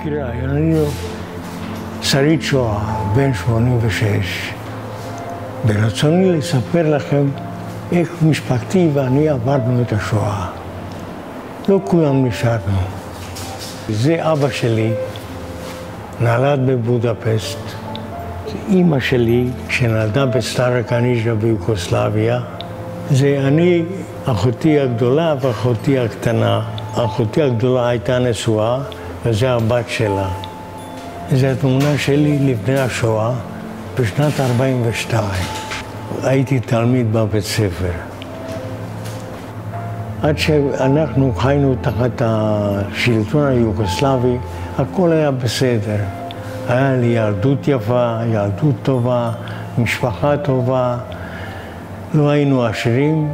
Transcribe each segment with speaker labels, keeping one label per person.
Speaker 1: מקרה, אני שריד שואה, בן 86, ברצוני לספר לכם איך משפחתי ואני עברנו את השואה. לא כולם נשארנו. זה אבא שלי, נולד בבודפשט. אמא שלי, שנולדה בסטארה קניז'ה ביוגוסלביה. זה אני, אחותי הגדולה ואחותי הקטנה. אחותי הגדולה הייתה נשואה, וזה הבת שלה. זו התמונה שלי לפני השואה, בשנת 42. הייתי תלמיד בבית ספר. עד שאנחנו חיינו תחת השלטון היוגוסלבי, הכל היה בסדר. היה לי ילדות יפה, ילדות טובה, משפחה טובה. לא היינו עשירים,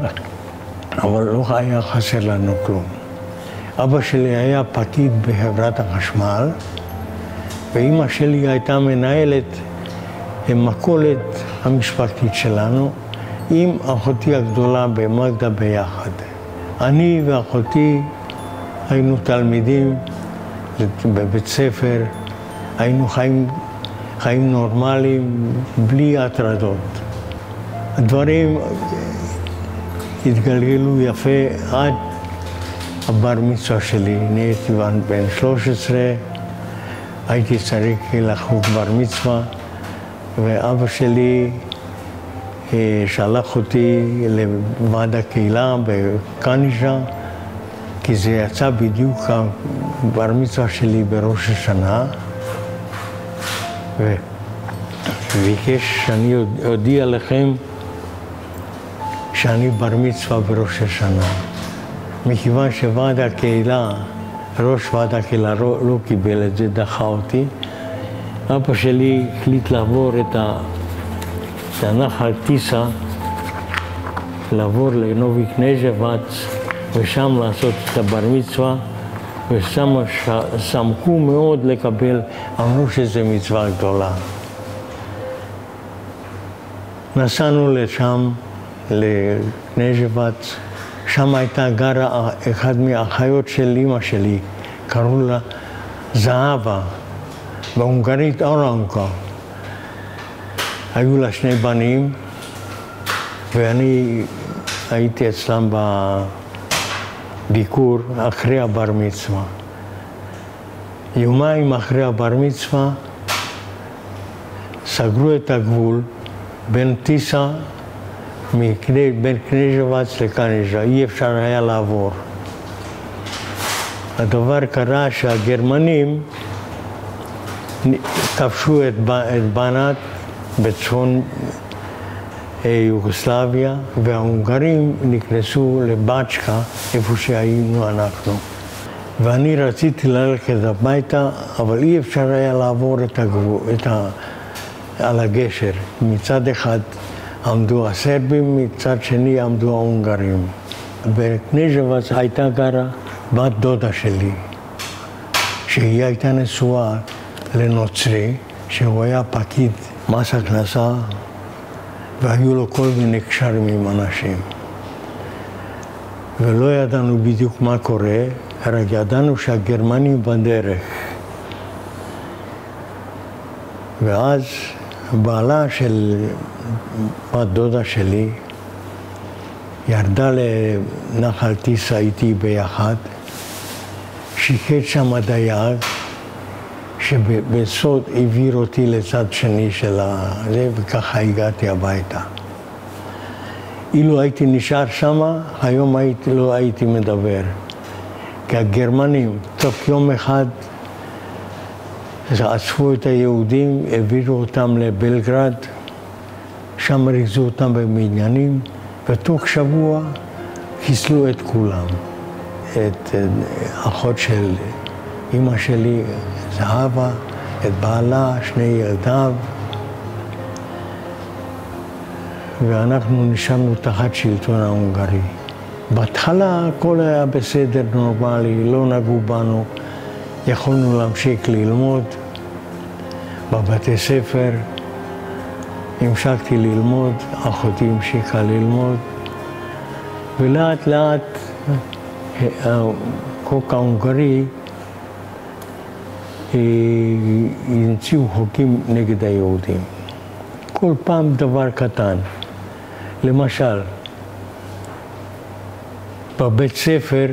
Speaker 1: אבל לא היה חסר לנו כלום. אבא שלי היה פקיד בחברת החשמל, ואמא שלי הייתה מנהלת מכולת המשפחתית שלנו, עם אחותי הגדולה במגדה ביחד. אני ואחותי היינו תלמידים בבית ספר, היינו חיים נורמליים, בלי הטרדות. הדברים התגלגלו יפה עד הבר מצווה שלי. נהייתי בן 13, הייתי צריך לחוג בר מצווה, ואבא שלי שלח אותי לוועד הקהילה בקניז'ה, כי זה יצא בדיוק הבר מצווה שלי בראש השנה, וביקש שאני אודיע לכם שאני בר מצווה בראש השנה. מכיוון שוועד הקהילה, ראש ועד הקהילה לא קיבל את זה, דחה אותי, אבא שלי החליט לעבור את הנחל טיסה, לעבור לנובי קניז'בץ, ושם לעשות את הבר מצווה, ושם שמחו מאוד לקבל, אמרו שזו מצווה גדולה. נסענו לשם, לקניז'בץ, שם הייתה גרה אחד מהאחיות של אמא שלי, קראו לה זהבה, בהונגרית אורנקה. היו לה שני בנים, ואני הייתי אצלם בביקור אחרי הבר מצווה. יומיים אחרי הבר מצווה סגרו את הגבול בין טיסה, בין קניז'בץ לקניז'ה, אי אפשר היה לעבור. הדבר קרה שהגרמנים כבשו את בנת בצפון יוגוסלביה, וההונגרים נכנסו לבצ'קה, איפה שהיינו אנחנו. ואני רציתי ללכת הביתה, אבל אי אפשר היה לעבור על הגשר. מצד אחד עמדו הסרבים, מצד שני עמדו ההונגרים. בקניז'בץ הייתה גרה בת דודה שלי, שהיא הייתה נשואה לנוצרי, שהוא היה פקיד מס הכנסה, והיו לו כל מיני קשרים עם אנשים. ולא ידענו בדיוק מה קורה, רק ידענו שהגרמנים בדרך. ואז בעלה של בת דודה שלי ירדה לנחל טיסה איתי ביחד, שיקט שם הדייג, שבסוד העביר אותי לצד שני של זה, וככה הגעתי הביתה. אילו הייתי נשאר שמה, היום לא הייתי מדבר. כי הגרמנים, תוך יום אחד, אספו את היהודים, העבירו אותם לבלגרד, שם ריכזו אותם במניינים, ותוך שבוע חיסלו את כולם. את אחות של אמא שלי, זהבה, את בעלה, שני ילדיו, ואנחנו נשארנו תחת שלטון ההונגרי. בהתחלה הכל היה בסדר, נורמלי, לא נגעו בנו, יכולנו להמשיך ללמוד בבתי ספר, המשכתי ללמוד, אחותי המשיכה ללמוד, ולאט לאט החוק ההונגרי המציאו חוקים נגד היהודים. כל פעם דבר קטן. למשל, בבית ספר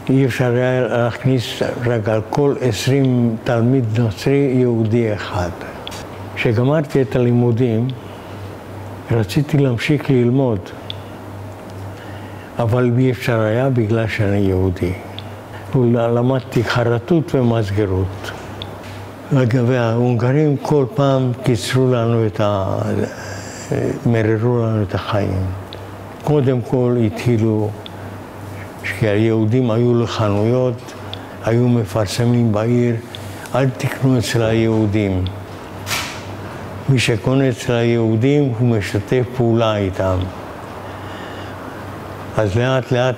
Speaker 1: אי אפשר היה להכניס רק על כל 20 תלמיד נוצרי יהודי אחד. כשגמרתי את הלימודים, רציתי להמשיך ללמוד, אבל אי אפשר היה בגלל שאני יהודי. למדתי חרטות ומסגרות. וההונגרים כל פעם קיצרו לנו מררו לנו את החיים. קודם כל התחילו, כשהיהודים היו לחנויות, היו מפרסמים בעיר, אל תקנו אצל היהודים. מי שקונה אצל היהודים הוא משתף פעולה איתם. אז לאט לאט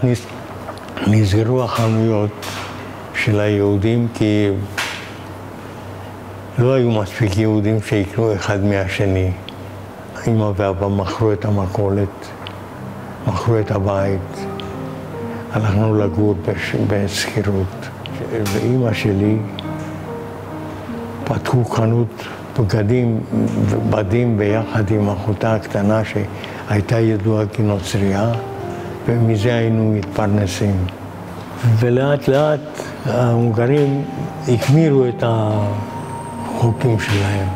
Speaker 1: נסגרו החנויות של היהודים, כי לא היו מספיק יהודים שיקנו אחד מהשני. אמא ואבא מכרו את המכולת, מכרו את הבית, הלכנו לגור בשכירות. ואמא שלי פתחו חנות בדים ביחד עם אחותה הקטנה שהייתה ידועה כנוצרייה, ומזה היינו מתפרנסים. ולאט לאט ההונגרים החמירו את החוקים שלהם.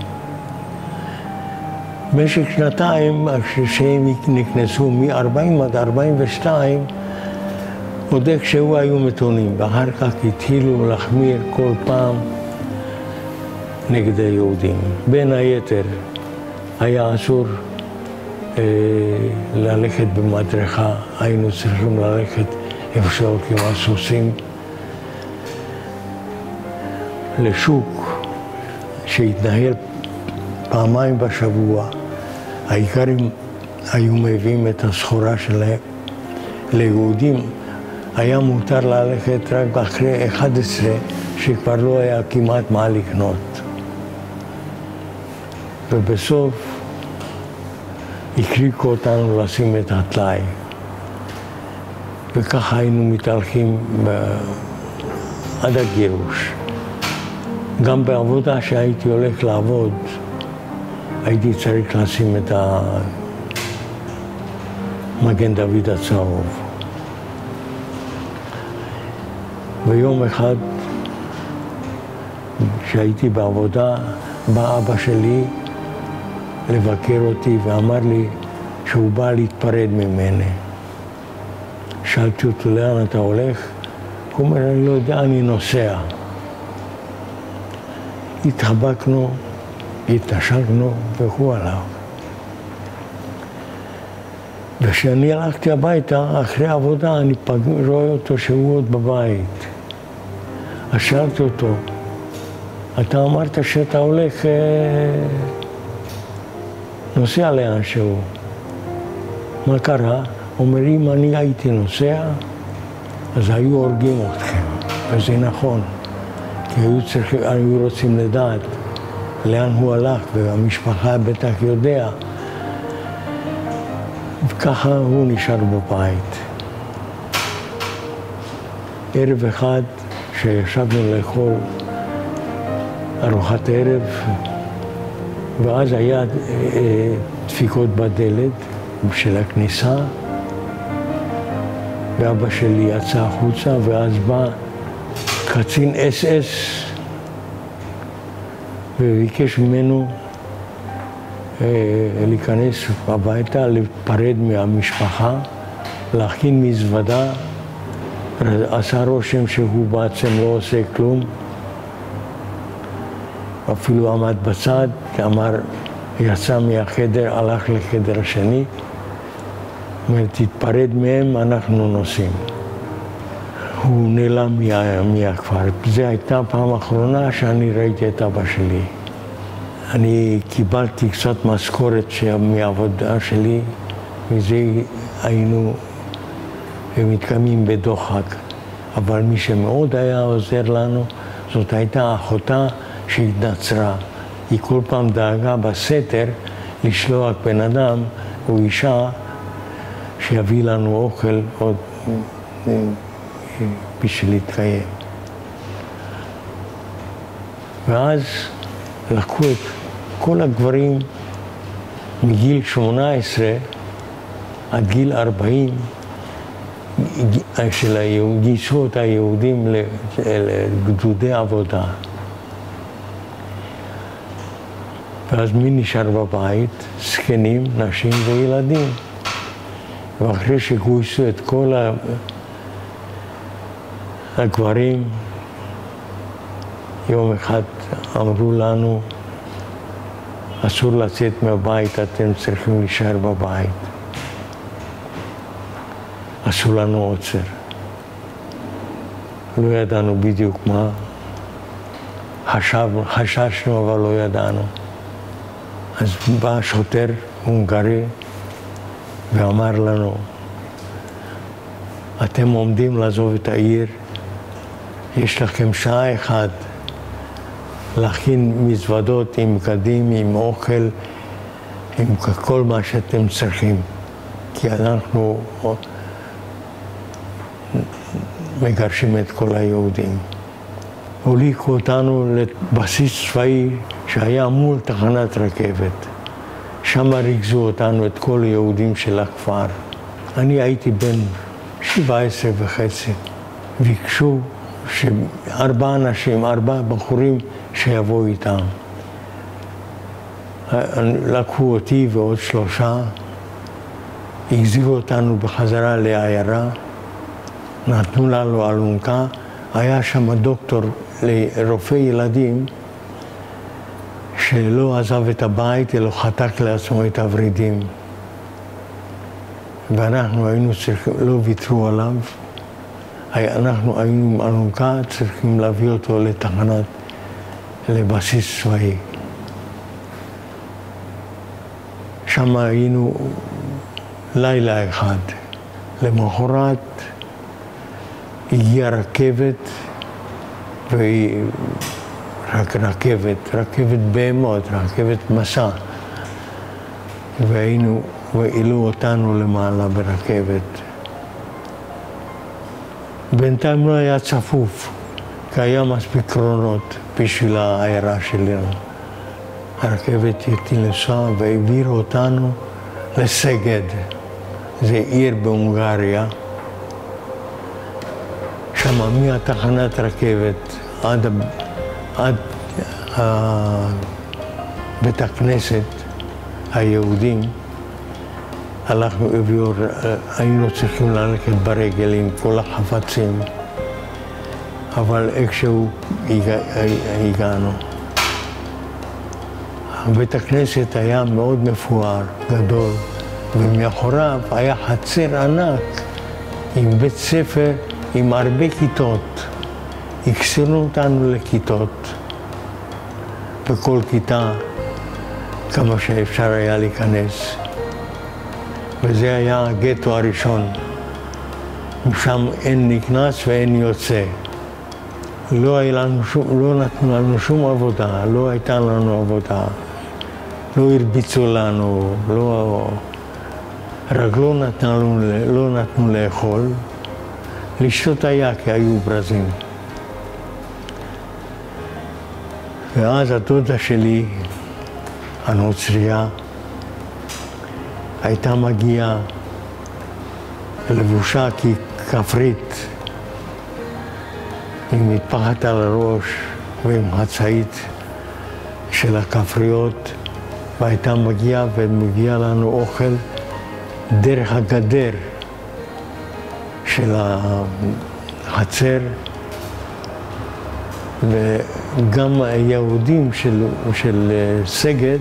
Speaker 1: במשך שנתיים, כשהם נכנסו מ-40 עד 42, עוד איכשהו היו מתונים, ואחר כך התחילו להחמיר כל פעם נגד היהודים. בין היתר היה אסור ללכת במדרכה, היינו צריכים ללכת איפה שהולכים הסוסים, לשוק שהתנהל פעמיים בשבוע. האיכרים היו מביאים את הסחורה שלהם. ליהודים היה מותר ללכת רק אחרי 11, שכבר לא היה כמעט מה לקנות. ובסוף הקריקו אותנו לשים את הטלאי. וככה היינו מתהלכים עד הגירוש. גם בעבודה שהייתי הולך לעבוד, הייתי צריך לשים את המגן דוד הצהוב. ויום אחד, כשהייתי בעבודה, בא אבא שלי לבקר אותי ואמר לי שהוא בא להתפרד ממני. שאלתי אותו, לאן אתה הולך? הוא אומר, אני לא יודע, אני נוסע. התחבקנו, התנשקנו והוא הלך. וכשאני הלכתי הביתה, אחרי העבודה, אני רואה אותו שהוא עוד בבית. אז שאלתי אותו, אתה אמרת שאתה הולך, נוסע לאנשהו. מה קרה? אומר, אם אני הייתי נוסע, אז היו הורגים אתכם. וזה נכון, כי היו רוצים לדעת לאן הוא הלך, והמשפחה בטח יודע. וככה הוא נשאר בבית. ערב אחד, שישבנו לאכול ארוחת ערב, ואז היה דפיקות בדלת של הכניסה, ואבא שלי יצא החוצה, ואז בא קצין SS וביקש ממנו להיכנס הביתה, להיפרד מהמשפחה, להכין מזוודה. עשה רושם שהוא בעצם לא עושה כלום. אפילו עמד בצד, אמר, יצא מהחדר, הלך לחדר השני. אומר, תתפרד מהם, אנחנו נוסעים. הוא נעלם מהכפר. זו הייתה הפעם האחרונה שאני ראיתי את אבא שלי. אני קיבלתי קצת משכורת מהעבודה שלי, וזה היינו מתקיימים בדוחק. אבל מי שמאוד היה עוזר לנו, זאת הייתה אחותה שהתנצרה. היא כל פעם דאגה בסתר לשלוח בן אדם או אישה שיביא לנו אוכל עוד בשביל להתקיים. ואז לקחו את כל הגברים מגיל 18 עד גיל 40, גייסו את היהודים לגדודי עבודה. ואז מי נשאר בבית? זקנים, נשים וילדים. ואחרי שגויסו את כל הגברים, יום אחד אמרו לנו, אסור לצאת מהבית, אתם צריכים להישאר בבית. עשו לנו עוצר. לא ידענו בדיוק מה. חששנו, אבל לא ידענו. אז בא שוטר הונגרי ואמר לנו, אתם עומדים לעזוב את העיר, יש לכם שעה אחת להכין מזוודות עם בגדים, עם אוכל, עם כל מה שאתם צריכים. כי אנחנו מגרשים את כל היהודים. הוליכו אותנו לבסיס צבאי שהיה מול תחנת רכבת. שם ריכזו אותנו, את כל היהודים של הכפר. אני הייתי בן 17 וחצי. ביקשו שארבעה אנשים, 4 בחורים שיבואו איתם. לקחו אותי ועוד 3, החזירו אותנו בחזרה לעיירה, נתנו לנו אלונקה, היה שם דוקטור לרופא ילדים שלא עזב את הבית, אלא חתק לעצמו את הוורידים. ואנחנו היינו צריכים, לא ויתרו עליו, אנחנו היינו עם אלונקה, צריכים להביא אותו לבסיס צבאי. שם היינו לילה אחד. למחרת הגיעה רכבת, רכבת בהמות, רכבת מסע. והעלו אותנו למעלה ברכבת. בינתיים לא היה צפוף, כי היה מספיק קרונות בשביל העיירה שלנו. הרכבת התחילה לנסוע והעבירו אותנו לסגד. זה עיר בהונגריה. שם מהתחנת רכבת עד בית הכנסת היהודים, היינו צריכים ללכת ברגל עם כל החפצים, אבל איכשהו הגענו. בית הכנסת היה מאוד מפואר, גדול, ומאחוריו היה חצר ענק עם בית ספר עם הרבה כיתות. הקסינו אותנו לכיתות, בכל כיתה כמה שאפשר היה להיכנס. וזה היה הגטו הראשון. משם אין נכנס ואין יוצא. לא נתנו לנו שום עבודה, לא הייתה לנו עבודה. לא הרביצו לנו, רק לא נתנו לאכול. לשתות היה כי היו ברזים. ואז הדודה שלי, הנוצריה, הייתה מגיעה לבושה ככפרית, עם מטפחת על הראש ועם חצאית של הכפריות, והייתה מגיעה ומביאה לנו אוכל דרך הגדר של החצר, וגם היהודים של סגד,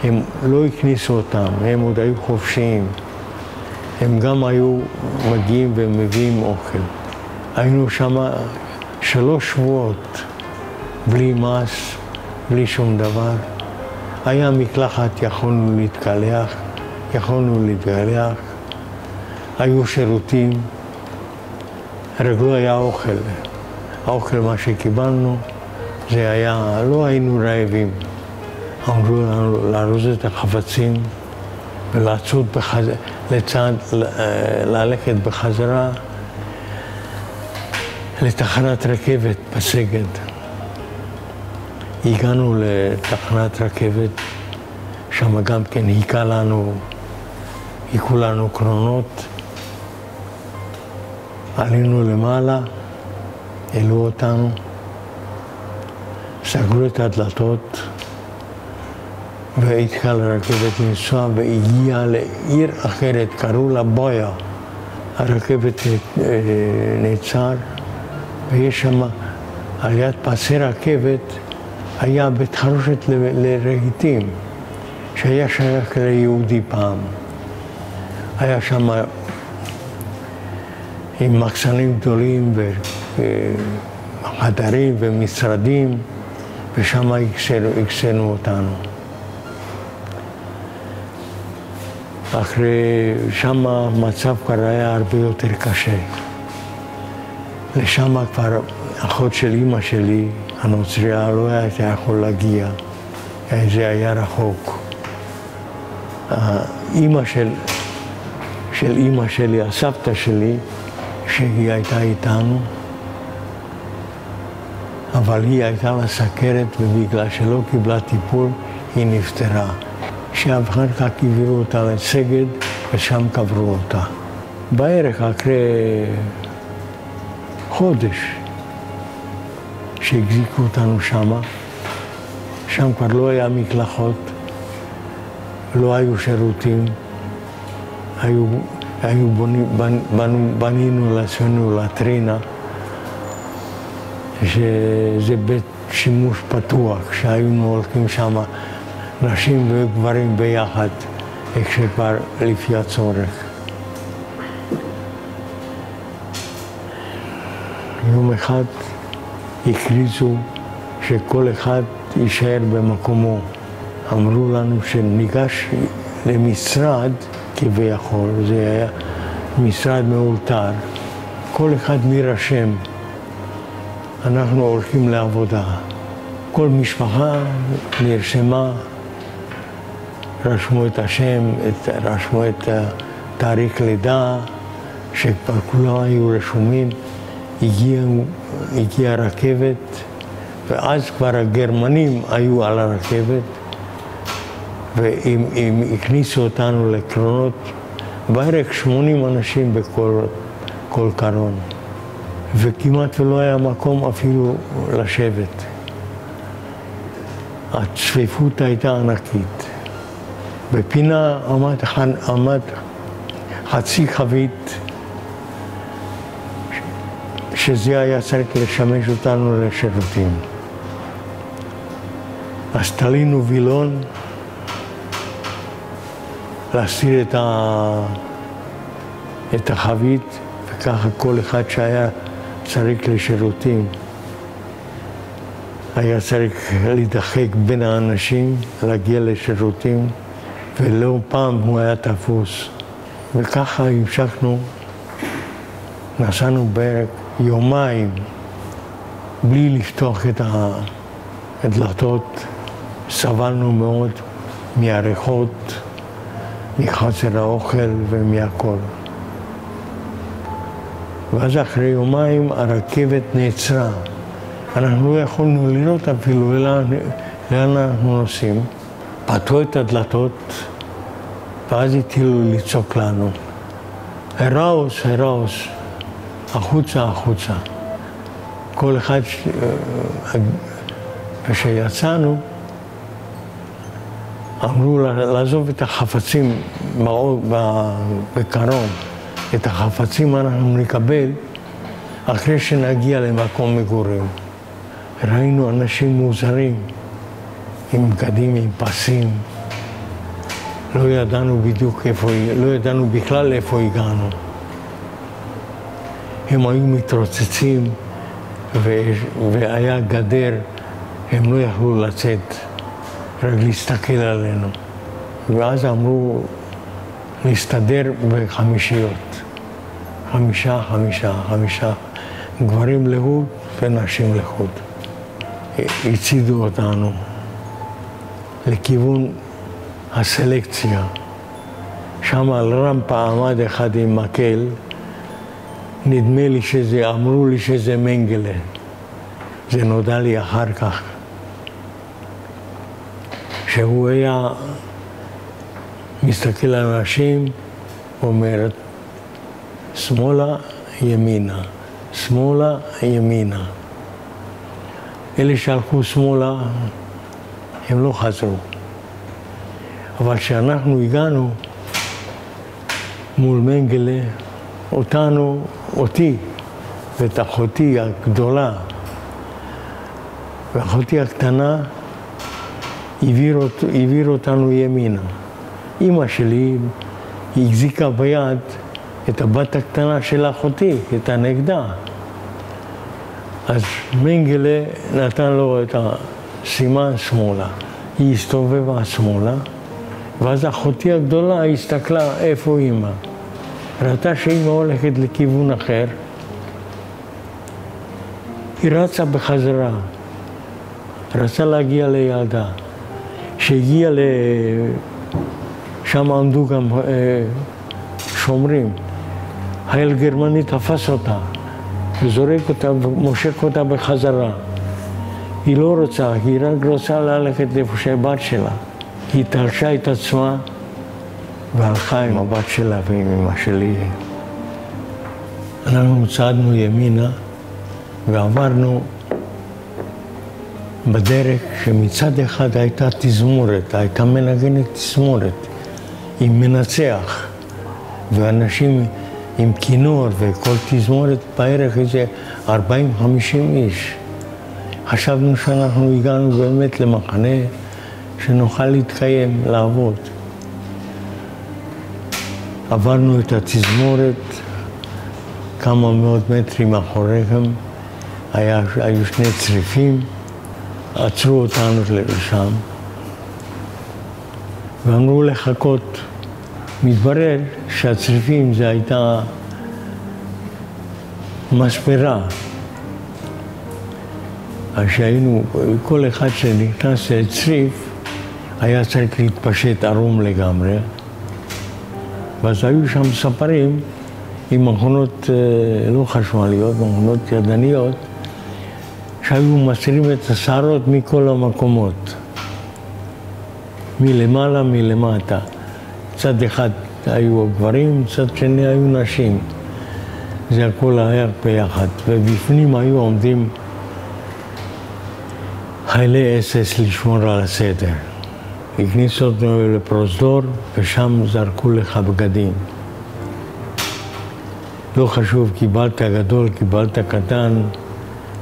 Speaker 1: הם לא הכניסו אותם, הם עוד היו חופשיים. הם גם היו מגיעים ומביאים אוכל. היינו שם 3 שבועות, בלי מס, בלי שום דבר. היה מקלחת, יכולנו להתגלח, היו שירותים, רק לא היה אוכל. האוכל, מה שקיבלנו, זה היה, לא היינו רעבים. אמרו לנו לארוז את החפצים ולעצות ללכת בחזרה לתחנת רכבת בסגד. הגענו לתחנת רכבת, שם גם כן היכו לנו קרונות. עלינו למעלה, העלו אותנו, סגרו את הדלתות, והתחילה הרכבת לנסוע והגיעה לעיר אחרת, קראו לה בויה. הרכבת נעצר, ויש שם, על יד פסי רכבת, היה בית חרושת לרהיטים, שהיה שייך ליהודי פעם. היה שם עם מחסנים גדולים וחדרים ומשרדים, ושם הקסנו אותנו. אחרי שם המצב כבר היה הרבה יותר קשה. לשם כבר אחות של אמא שלי, הנוצריה, לא הייתה יכול להגיע. זה היה רחוק. האמא של אמא שלי, הסבתא שלי, שהיא הייתה איתנו, אבל היא הייתה לה סכרת, ובגלל שלא קיבלה טיפול, היא נפטרה. שאחר כך העבירו אותה לסגד, ושם קברו אותה. בערך אחרי חודש שהחזיקו אותנו שם כבר לא היה מקלחות, לא היו שירותים, בנינו לעצמנו לטרינה, שזה בית שימוש פתוח, שהיינו הולכים שם נשים וגברים ביחד, איך שכבר לפי הצורך. יום אחד הכריזו שכל אחד יישאר במקומו. אמרו לנו שניגש למשרד כביכול, זה היה משרד מאולתר. כל אחד נרשם, אנחנו הולכים לעבודה. כל משפחה נרשמה, רשמו את השם, רשמו את תאריך לידה, שכבר כולם היו רשומים. הגיעה רכבת, ואז כבר הגרמנים היו על הרכבת, והם הכניסו אותנו לקרונות, בערך 80 אנשים בכל קרון, וכמעט ולא היה מקום אפילו לשבת. הצפיפות הייתה ענקית. בפינה עמד חצי חבית, שזה היה צריך לשמש אותנו לשירותים. אז תלינו וילון להסיר את החבית, וככה כל אחד שהיה צריך לשירותים היה צריך להידחק בין האנשים, להגיע לשירותים, ולא פעם הוא היה תפוס. וככה המשכנו, נסענו בערך יומיים בלי לפתוח את הדלתות. סבלנו מאוד מהריחות, מחוסר האוכל ומהכל. ואז אחרי יומיים הרכבת נעצרה. אנחנו לא יכולנו לראות אפילו לאן אנחנו נוסעים. פתחו את הדלתות, ואז התחילו לצעוק לנו. הראוס, הראוס, החוצה, החוצה. כל אחד, כשיצאנו, אמרו לעזוב את החפצים בקרון. את החפצים אנחנו נקבל אחרי שנגיע למקום מגורים. ראינו אנשים מוזרים, עם בגדים, עם פסים. לא ידענו בדיוק איפה, לא ידענו בכלל איפה הגענו. הם היו מתרוצצים והיה גדר, הם לא יכלו לצאת, רק להסתכל עלינו. ואז אמרו להסתדר בחמישיות. 5, 5, 5, גברים לחוד ונשים לחוד. הצידו אותנו לכיוון הסלקציה. שם על רמפה עמד אחד עם מקל, נדמה לי אמרו לי שזה מנגלה. זה נודע לי אחר כך, כשהוא היה מסתכל על אנשים, הוא אומר, שמאלה, ימינה, שמאלה, ימינה. אלה שהלכו שמאלה, הם לא חזרו. אבל כשאנחנו הגענו מול מנגלה, אותי ואת אחותי הגדולה, ואחותי הקטנה, העביר אותנו ימינה. אמא שלי החזיקה ביד את הבת הקטנה של אחותי, את הנגדה. אז מנגלה נתן לו את הסימן שמאלה. היא הסתובבה שמאלה, ואז אחותי הגדולה הסתכלה איפה אמא. ראתה שאמא הולכת לכיוון אחר. היא רצה בחזרה, רצה להגיע ליעדה. כשהגיעה שם עמדו גם שומרים. חייל גרמני תפס אותה וזורק אותה ומושך אותה בחזרה. היא לא רוצה, היא רק רוצה ללכת לאיפה שהבת שלה. היא תלשה את עצמה והלכה עם הבת שלה ועם אמא שלי. אנחנו צעדנו ימינה ועברנו בדרך שמצד אחד הייתה תזמורת, הייתה מנגנת תזמורת עם מנצח ואנשים עם כינור וכל תזמורת בערך איזה 40-50 איש. חשבנו שאנחנו הגענו באמת למחנה שנוכל להתקיים, לעבוד. עברנו את התזמורת, כמה מאות מטרים מאחוריהם, היו שני צריפים, עצרו אותנו לשם, ואמרו לחכות. מתברר שהצריפים זה הייתה מספרה. אז שהיינו, כל אחד שנכנס לצריף היה צריך להתפשט ערום לגמרי. ואז היו שם ספרים עם מכונות לא חשמליות, מכונות ידניות, שהיו מסירים את השערות מכל המקומות. מלמעלה, מלמטה. צד אחד היו גברים, צד שני היו נשים. זה הכל היה ביחד. ובפנים היו עומדים חיילי אס-אס לשמור על הסדר. הכניסו אותנו לפרוזדור, ושם זרקו לך בגדים. לא חשוב, קיבלת גדול, קיבלת קטן,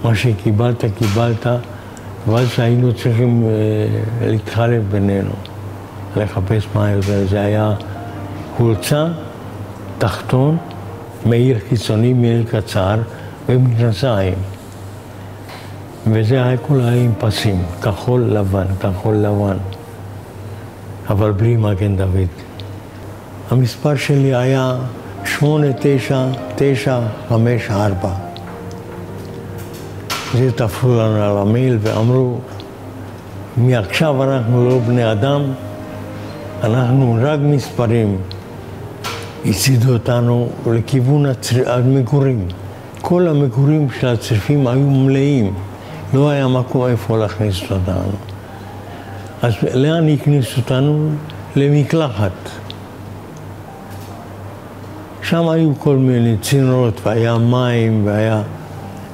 Speaker 1: מה שקיבלת, קיבלת, ואז היינו צריכים להתחלף בינינו, לחפש מה יותר. זה היה חולצה, תחתון, מעיל חיצוני, מעיל קצר, ומכנסיים. וזה היה כל עם פסים, כחול לבן, כחול לבן. אבל בלי מגן דוד. המספר שלי היה 89954. זה תפרו לנו על המייל ואמרו, מעכשיו אנחנו לא בני אדם, אנחנו רק מספרים. הצידו אותנו לכיוון המגורים. כל המגורים של הצריפים היו מלאים. לא היה מקום איפה להכניס אותנו. אז לאן הכניסו אותנו? למקלחת. שם היו כל מיני צינורות, והיה מים,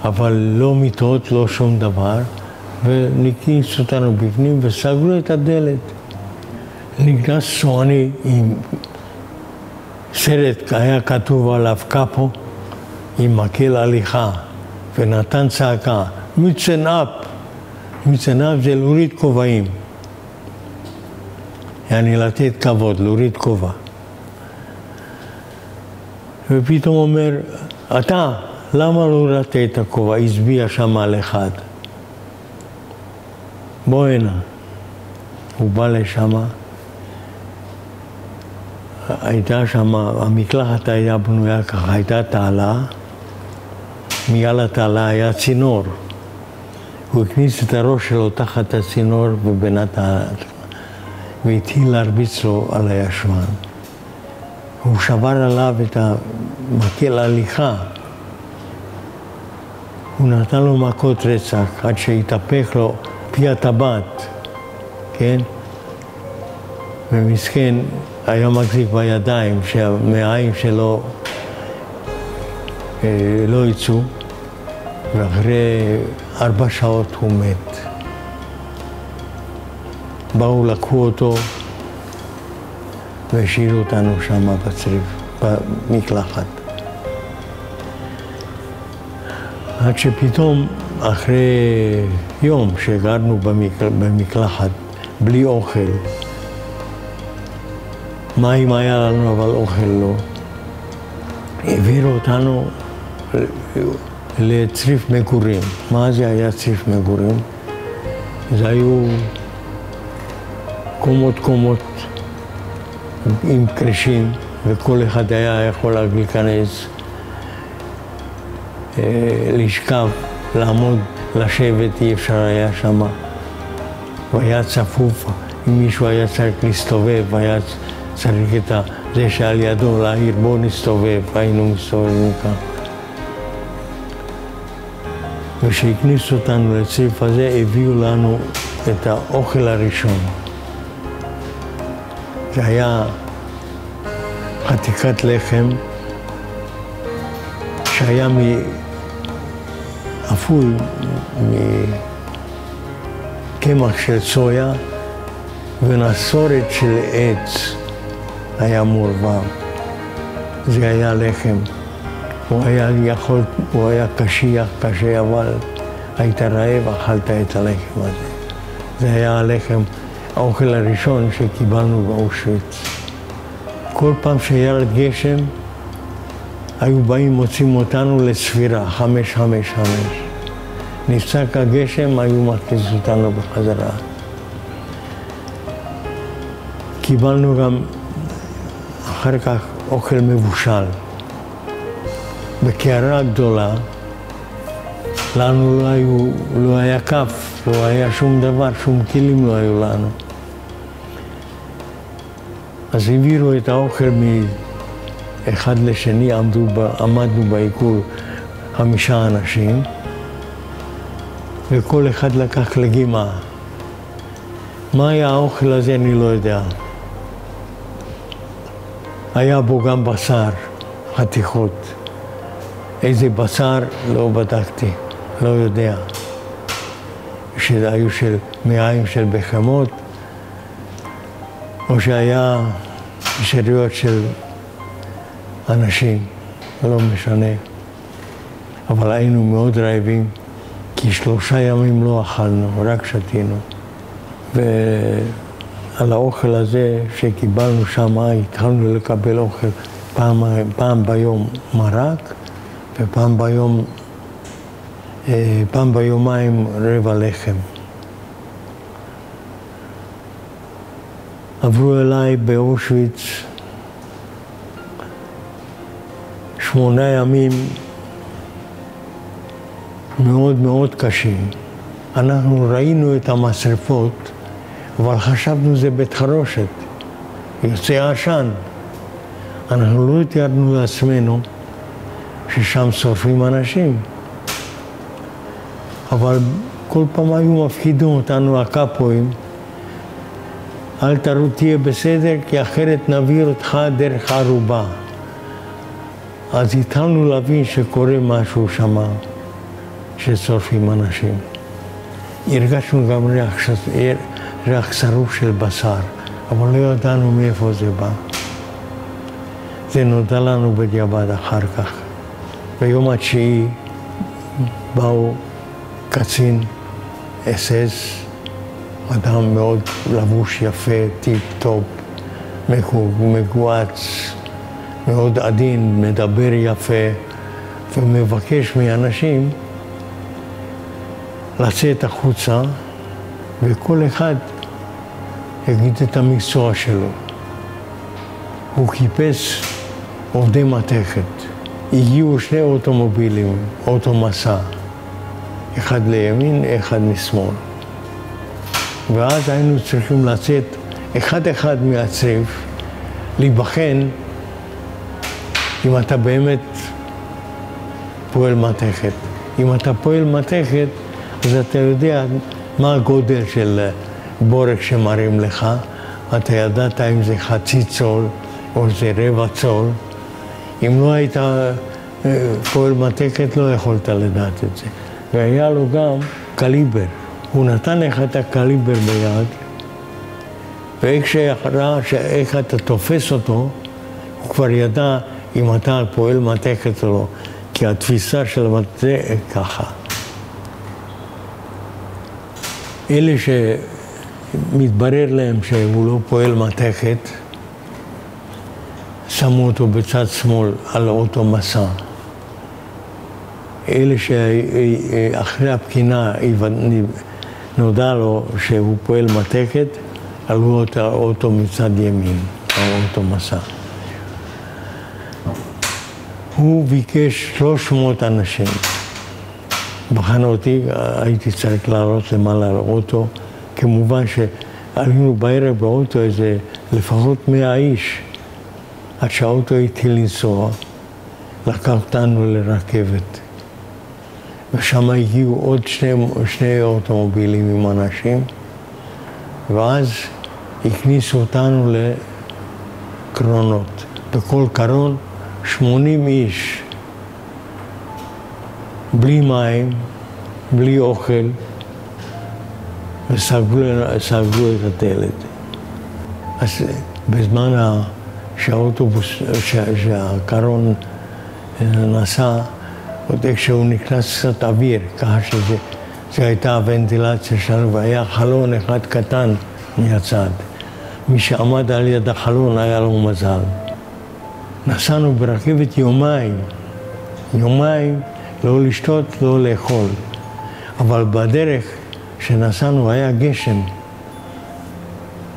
Speaker 1: אבל לא מיטות, לא שום דבר, ונכניסו אותנו בפנים וסגרו את הדלת. נכנס סועני עם סרט, היה כתוב עליו קאפו, עם מקל הליכה, ונתן צעקה, מצנאפ. מצנאפ זה להוריד כובעים. יעני לתת כבוד, להוריד כובע. ופתאום אומר, אתה, למה לא הורדת את הכובע? הצביע שם על אחד. בוא הנה. הוא בא לשם. הייתה שם, המקלחת היה בנויה ככה, הייתה תעלה. מעל התעלה היה צינור. הוא הכניס את הראש שלו תחת הצינור ובין התעלה. והתחיל להרביץ לו על הישבן. הוא שבר עליו את המקל הליכה. הוא נתן לו מכות רצח עד שהתהפך לו פי הטבעת, כן? ומסכן היה מחזיק בידיים שהמעיים שלו לא יצאו, ואחרי 4 שעות הוא מת. באו, לקחו אותו והשאירו אותנו שם בצריף, במקלחת. עד שפתאום, אחרי יום שגרנו במקלחת, בלי אוכל, מים היה לנו אבל אוכל לא, העבירו אותנו לצריף מגורים. מה זה היה צריף מגורים? זה היו קומות עם קרשים, וכל אחד היה יכול להיכנס, לשכב, לעמוד, לשבת, אי אפשר היה שם. והיה צפוף, אם מישהו היה צריך להסתובב, היה צריך את זה שעל ידו להעיר, בואו נסתובב, היינו מסתובבים כאן. וכשהכניסו אותנו לצריף הזה, הביאו לנו את האוכל הראשון. זה היה חתיכת לחם שהיה אפוי מקמח של סויה ונסורת של עץ היה מעורבב. זה היה לחם. הוא היה קשיח, קשה, אבל היית רעב, אכלת את הלחם הזה. זה היה הלחם, האוכל הראשון שקיבלנו באושוויץ. כל פעם שירד גשם, היו באים, מוצאים אותנו לספירה, 5, 5, 5. נפסק הגשם, היו מכניס אותנו בחזרה. קיבלנו גם אחר כך אוכל מבושל. בקערה גדולה, לנו לא היה כף, לא היה שום דבר, שום כלים לא היו לנו. אז העבירו את האוכל מאחד לשני, עמדנו בעיגול 5 אנשים, וכל אחד לקח לגימה. מה היה האוכל הזה אני לא יודע. היה בו גם בשר, חתיכות. איזה בשר לא בדקתי, לא יודע. שהיו של מעיים של בחמות, או שהיה שאריות של אנשים, לא משנה. אבל היינו מאוד רעבים, כי 3 ימים לא אכלנו, רק שתינו. ועל האוכל הזה שקיבלנו שם, התחלנו לקבל אוכל פעם ביום מרק, ופעם ביומיים רבע לחם. עברו אליי באושוויץ 8 ימים מאוד מאוד קשים. אנחנו ראינו את המשרפות, אבל חשבנו זה בית חרושת, יוצא עשן. אנחנו לא תיארנו לעצמנו ששם שורפים אנשים. אבל כל פעם היו מפחידים אותנו הקאפואים, אל תהיה בסדר, כי אחרת נעביר אותך דרך ערובה. אז התחלנו להבין שקורה משהו שם, ששורפים אנשים. הרגשנו גם ריח שרוף של בשר, אבל לא ידענו מאיפה זה בא. זה נודע לנו בדיעבד אחר כך. ביום התשיעי באו קצין אס-אס, אדם מאוד לבוש יפה, טיפ-טופ, מגואץ, מאוד עדין, מדבר יפה, ומבקש מאנשים לצאת החוצה, וכל אחד יגיד את המקצוע שלו. הוא חיפש עובדי מתכת. הגיעו 2 אוטומובילים, אוטו מסע, אחד לימין, אחד משמאל. ואז היינו צריכים לצאת אחד מהצריף, להיבחן אם אתה באמת פועל מתכת. אם אתה פועל מתכת, אז אתה יודע מה הגודל של בורג שמראים לך, אתה ידעת אם זה חצי צול או זה רבע צול. אם לא היית פועל מתכת, לא יכולת לדעת את זה. והיה לו גם קליבר. הוא נתן לך את הקליבר ביד, ואיך שראה איך אתה תופס אותו, הוא כבר ידע אם אתה פועל מתכת או לא. כי התפיסה של המתכת ככה. אלה שמתברר להם שהוא לא פועל מתכת, שמו אותו בצד שמאל על אוטו מסע. אלה שאחרי הבחינה נודע לו שהוא פועל מתכת, עלו אותו מצד ימין, האוטו מסע. הוא ביקש 300 אנשים. בחן אותי, הייתי צריך לעלות למעלה על אוטו. כמובן שעלינו בערב באוטו איזה לפחות 100 איש. עד שהאוטו התחיל לנסוע, לקח אותנו לרכבת. ושם הגיעו עוד שני אוטומובילים עם אנשים, ואז הכניסו אותנו לקרונות. בכל קרון 80 איש, בלי מים, בלי אוכל, וסגרו את הדלת. אז בזמן שהאוטובוס, שהקרון נסע, עוד איכשהו נכנס קצת אוויר, ככה שזו הייתה הוונטילציה שלנו, והיה חלון אחד קטן מהצד. מי שעמד על יד החלון היה לו מזל. נסענו ברכבת יומיים, לא לשתות, לא לאכול. אבל בדרך שנסענו היה גשם,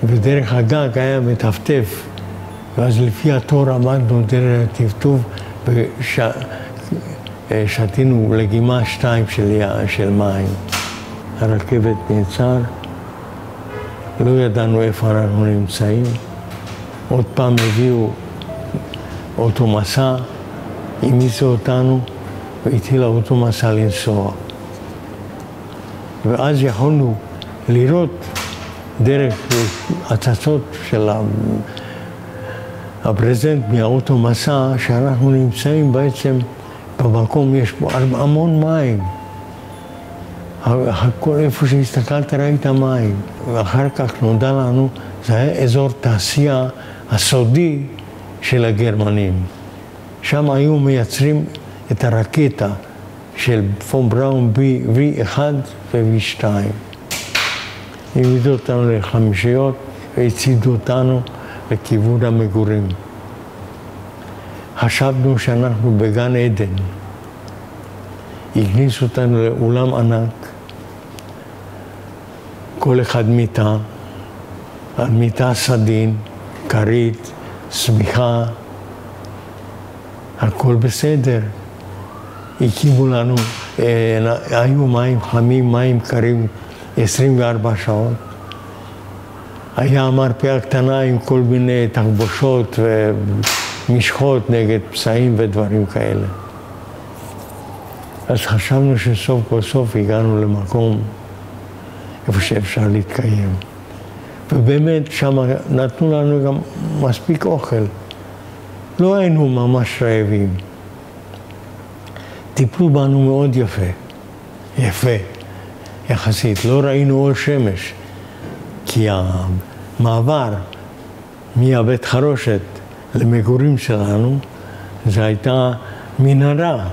Speaker 1: ודרך הגג היה מטפטף, ואז לפי התור עמדנו דרך הטפטוף, ושתינו לגימה 2 של מים. הרכבת נעצר, לא ידענו איפה אנחנו נמצאים. עוד פעם הביאו אוטו מסע, המיסו אותנו, והתחיל האוטו מסע לנסוע. ואז יכולנו לראות דרך הצצות של הברזנט מהאוטו מסע, שאנחנו נמצאים בעצם במקום, יש פה המון מים. כל איפה שהסתכלת ראית מים. ואחר כך נודע לנו, זה היה אזור תעשייה הסודי של הגרמנים. שם היו מייצרים את הרקטה של פון בראון V1 ו-V2. העמידו אותנו לחמישיות והצידו אותנו לכיוון המגורים. חשבנו שאנחנו בגן עדן. הכניסו אותנו לאולם ענק, כל אחד מיטה, על מיטה סדין, כרית, שמיכה, הכל בסדר. הקימו לנו, היו מים חמים, מים קרים 24 שעות. היה מרפאה קטנה עם כל מיני תחבושות ומשחות נגד פצעים ודברים כאלה. אז חשבנו שסוף כל סוף הגענו למקום איפה שאפשר להתקיים. ובאמת שם נתנו לנו גם מספיק אוכל. לא היינו ממש רעבים. טיפלו בנו מאוד יפה, יחסית. לא ראינו אור שמש, כי המעבר מהבית חרושת למגורים שלנו, זו הייתה מנהרה,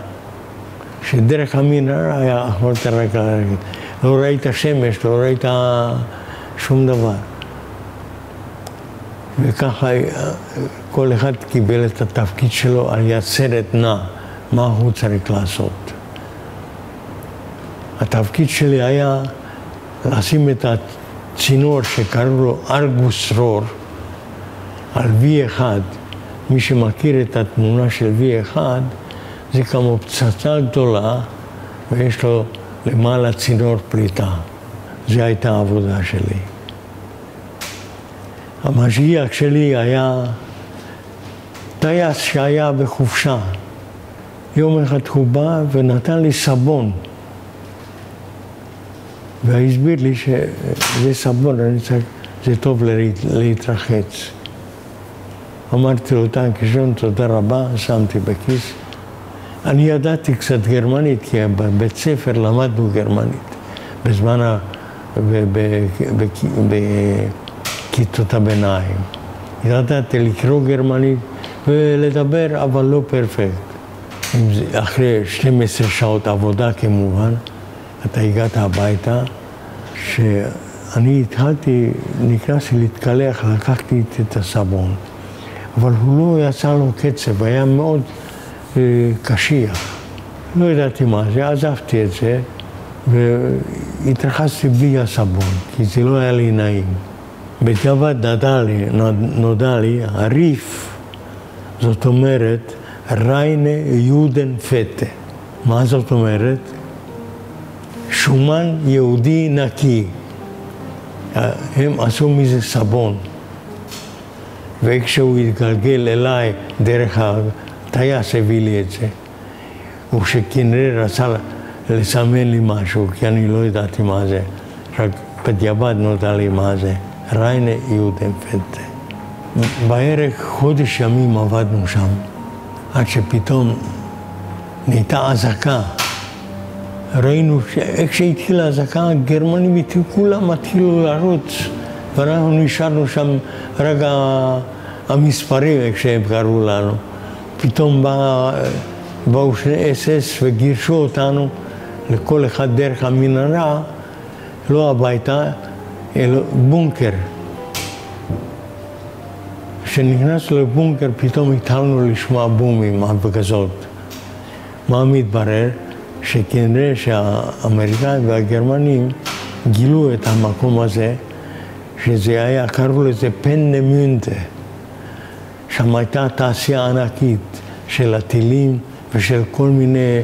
Speaker 1: שדרך המנהרה היה יכולת רק ללכת. לא ראית שמש, לא ראית שום דבר. וככה כל אחד קיבל את התפקיד שלו על יד סרט נע, מה הוא צריך לעשות. התפקיד שלי היה לשים את הצינור שקראו לו ארגוס רור על V1. מי שמכיר את התמונה של V1, זה כמו פצצה גדולה ויש לו למעלה צינור פליטה. זו הייתה העבודה שלי. המשגיח שלי היה טייס שהיה בחופשה. יום אחד הוא בא ונתן לי סבון. והסביר לי שזה סבון, אני צריך זה טוב להתרחץ. אמרתי לו, טנקישון, תודה רבה, שמתי בכיס. אני ידעתי קצת גרמנית, כי בבית ספר למדנו גרמנית, בזמן בכיתות הביניים. ידעתי לקרוא גרמנית ולדבר, אבל לא פרפקט. אחרי 12 שעות עבודה כמובן, אתה הגעת הביתה, שאני התחלתי, נכנסתי להתקלח, לקחתי את הסבון, אבל הוא לא יצא לו קצב, היה מאוד קשיח. לא ידעתי מה זה, עזבתי את זה, והתרחצתי בלי הסבון, כי זה לא היה לי נעים. בדיעבד נודע לי, הריף, זאת אומרת, ריינה יודן פטה. מה זאת אומרת? שומן יהודי נקי. הם עשו מזה סבון. וכשהוא התגלגל אליי דרך הטייס הביא לי את זה. וכשכנראה רצה לסמן לי משהו, כי אני לא ידעתי מה זה. רק בדיעבד נודע לי מה זה. ריינה יודן פטה. בערך חודש ימים עבדנו שם. עד שפתאום נהייתה אזעקה. ראינו שאיך שהתחילה האזעקה, הגרמנים כולם התחילו לרוץ, ואנחנו נשארנו שם רק המספרים, איך שהם קראו לנו. פתאום באו שני אס-אס וגירשו אותנו לכל אחד דרך המנהרה, לא הביתה, אלא בונקר. כשנכנסנו לבונקר, פתאום התחלנו לשמוע בומים, הפגזות. מה מתברר? שכנראה שהאמריקאים והגרמנים גילו את המקום הזה, שזה היה, קראו לזה פנדמונטה. שם הייתה תעשייה ענקית של הטילים ושל כל מיני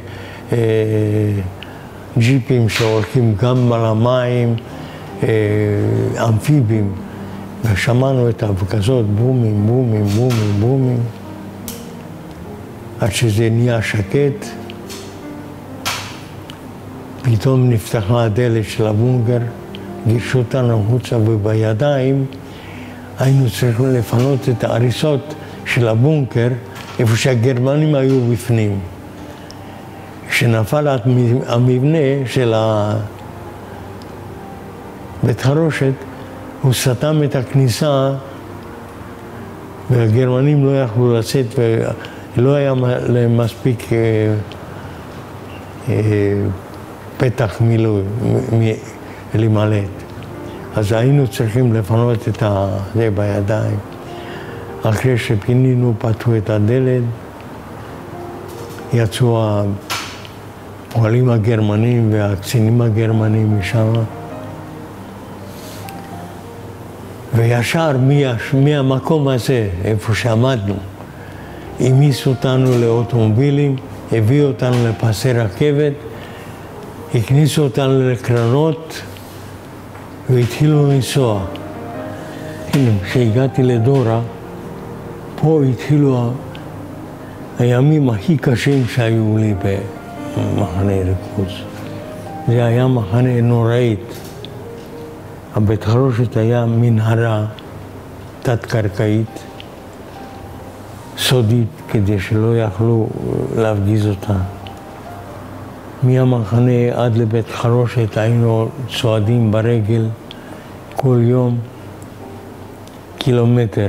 Speaker 1: ג'יפים שהולכים גם על המים, אמפיבים. ושמענו את ההפגזות, בומים, בומים, בומים, בומים, עד שזה נהיה שקט. פתאום נפתחה הדלת של הבונקר, גירשו אותנו החוצה, ובידיים היינו צריכים לפנות את ההריסות של הבונקר, איפה שהגרמנים היו בפנים. כשנפל המבנה של בית חרושת, הוא סתם את הכניסה, והגרמנים לא יכלו לצאת, ולא היה להם מספיק פתח מילוי למלט. אז היינו צריכים לפנות את זה בידיים. אחרי שפינינו, פתחו את הדלת, יצאו הפועלים הגרמנים והקצינים הגרמנים משם, וישר מהמקום הזה, איפה שעמדנו, המיסו אותנו לאוטומובילים, הביאו אותנו לפסי רכבת, הכניסו אותנו לקרנות והתחילו לנסוע. הנה, כשהגעתי לדורה, פה התחילו הימים הכי קשים שהיו לי במחנה ריכוז. זה היה מחנה נוראית. הבית חרושת היה מנהרה תת-קרקעית, סודית, כדי שלא יכלו להפגיז אותה. מהמחנה עד לבית חרושת היינו צועדים ברגל כל יום קילומטר.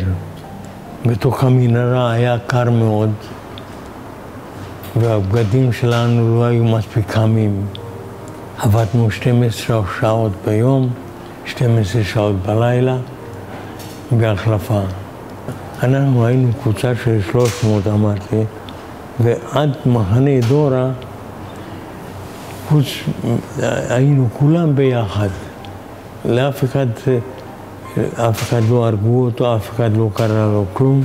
Speaker 1: בתוך המנהרה היה קר מאוד, והבגדים שלנו לא היו מספיק חמים. עבדנו 12 שעות ביום, 12 שעות בלילה, בהחלפה. אנחנו היינו קבוצה של 300, אמרתי, ועד מחנה דורה, היינו כולם ביחד. לאף אחד לא הרגו אותו, אף אחד לא קרה לו כלום,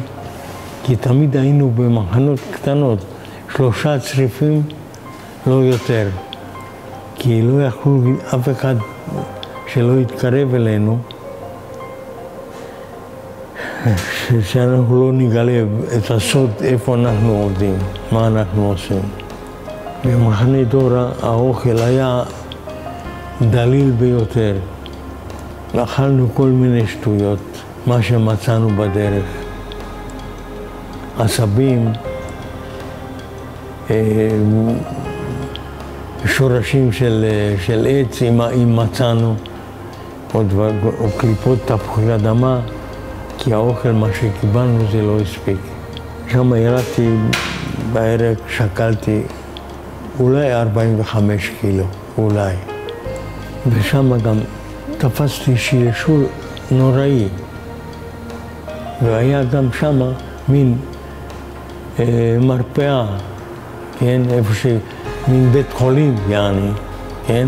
Speaker 1: כי תמיד היינו במחנות קטנות, 3 צריפים, לא יותר. כי לא יכלו אף אחד שלא יתקרב אלינו, שאנחנו לא נגלה את הסוד איפה אנחנו עובדים, מה אנחנו עושים. במחנה דורה האוכל היה דליל ביותר. אכלנו כל מיני שטויות, מה שמצאנו בדרך. עשבים, שורשים של עץ, אם מצאנו, או קליפות תפוחי אדמה, כי האוכל, מה שקיבלנו, זה לא הספיק. שם ירדתי בערב, שקלתי אולי 45 קילו, אולי. ושם גם תפסתי שלשול נוראי. והיה גם שם מין מרפאה, כן? איפה מין בית חולים, יעני, כן?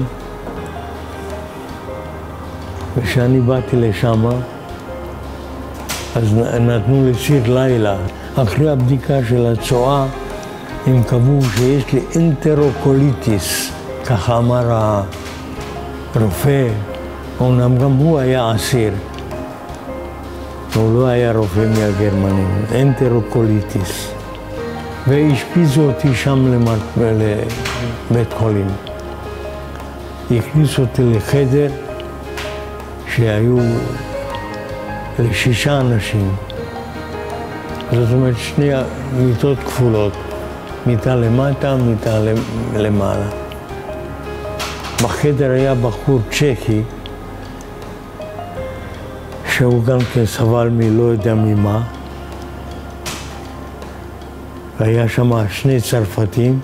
Speaker 1: וכשאני באתי לשם, אז נתנו לי סיר לילה. אחרי הבדיקה של הצואה, הם קבעו שיש לי אנטרוקוליטיס, ככה אמר הרופא, אומנם גם הוא היה אסיר. הוא לא היה רופא מהגרמנים, אנטרוקוליטיס. והשפיזו אותי שם לבית חולים. הכניסו אותי לחדר שהיו ל6 אנשים. זאת אומרת, 2 מיטות כפולות, מיטה למטה, מיטה למעלה. בחדר היה בחור צ'כי, שהוא גם כן סבל מלא יודע ממה. והיה שם 2 צרפתים,